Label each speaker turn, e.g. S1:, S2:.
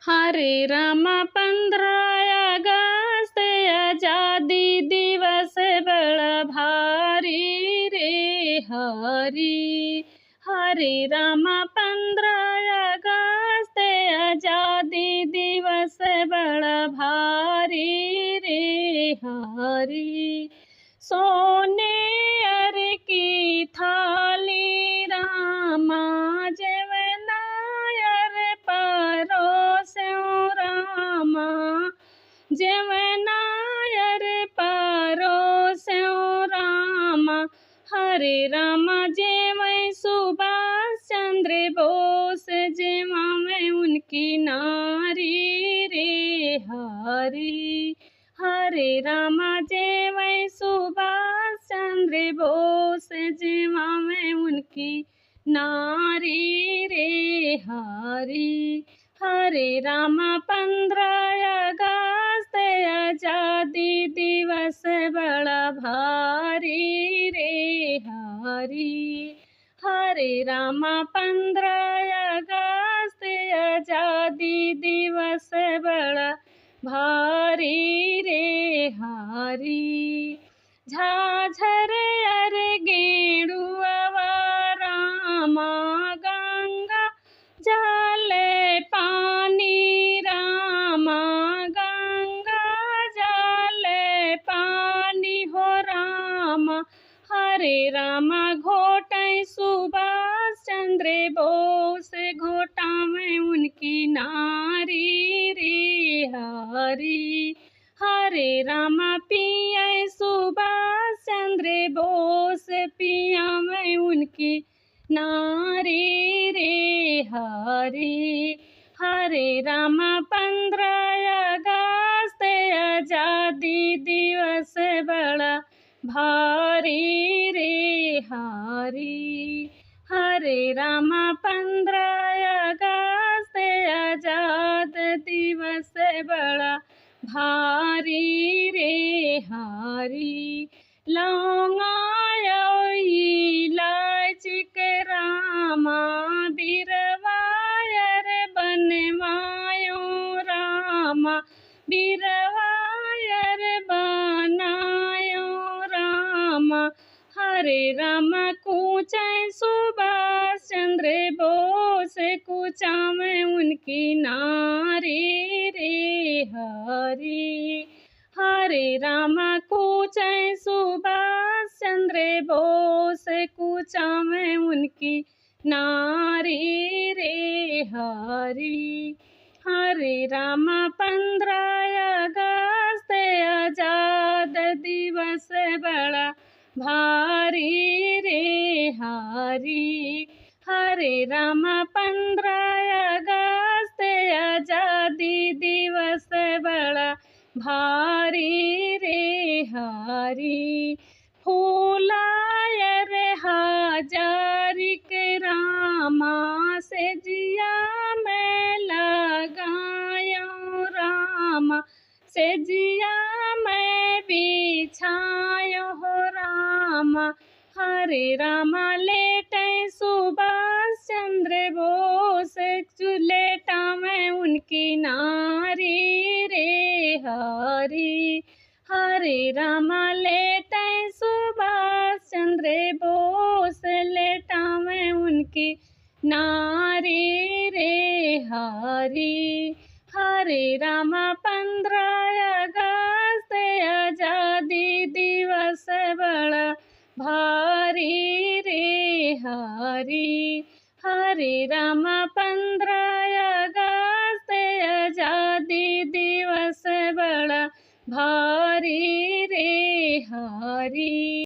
S1: हरे रामा 15 अगस्त आजादी दिवस बड़ा भारी रे हरी। हरे रामा 15 अगस्त आजादी दिवस बड़ा भारी रे हरी। सोने अर की थाली रामा जवनायर परोस्यों रामा जवनायर परोस्यों रामा। हरे रामा जेवै सुभाष चंद्र बोस जेवा में उनकी नारी रे हरी। हरे रामा जेवै सुभाष चंद्र बोस जेवा में उनकी नारी रे हरी। हरे रामा 15 अगस्त आजादी दिवस बड़ा भारी रे हरी। हरे रामा 15 अगस्त आजादी दिवस बड़ा भारी रे हरी। झाझर अर गेड़ुआ रामा गंगा जल पानी रामा गंगा जल पानी हो रामा। हरे रामा घोटै सुभाष चंद्र बोस घोटा में उनकी नारी रे हरी। हरे रामा पिया सुभाष चंद्र बोस पिया में उनकी नारी रे हरी। हरे रामा 15 अगस्त आजादी दिवस बड़ा भारी रे हरी। हरे रामा 15 अगस्त आजाद दिवस बड़ा भारी रे हरी। लौंगा इलायची के रामा बिरवायर बनवायो रामा बिरवायर बनायो रामा। हरे रामा कूचै सुभाष चंद्र बोस कूचा में उनकी नारी रे हरी। हरे रामा कूचै सुभाष चंद्र बोस कूचा में उनकी नारी रे हरी। हरे रामा 15 अगस्त आजाद दिवस बड़ा भारी रे हरी। हरे रामा 15 अगस्त आजादी दिवस बड़ा भारी रे हरी। फूलायर हजारिक रामा से जिया में लगायो रामा से जिया में बिछायो हो रामा। हरे रामा लेटै सुभाष चंद्र बोस चुलेटा में उनकी नारी रे हरी। हरे रामा लेटै सुभाष चंद्र बोस लेटा में उनकी नारी रे हरी। हरे रामा 15 अगस्त आजादी दिवस बड़ा भारी रे हरी। हरे रामा 15 अगस्त आजादी दिवस बड़ा भारी रे हरी।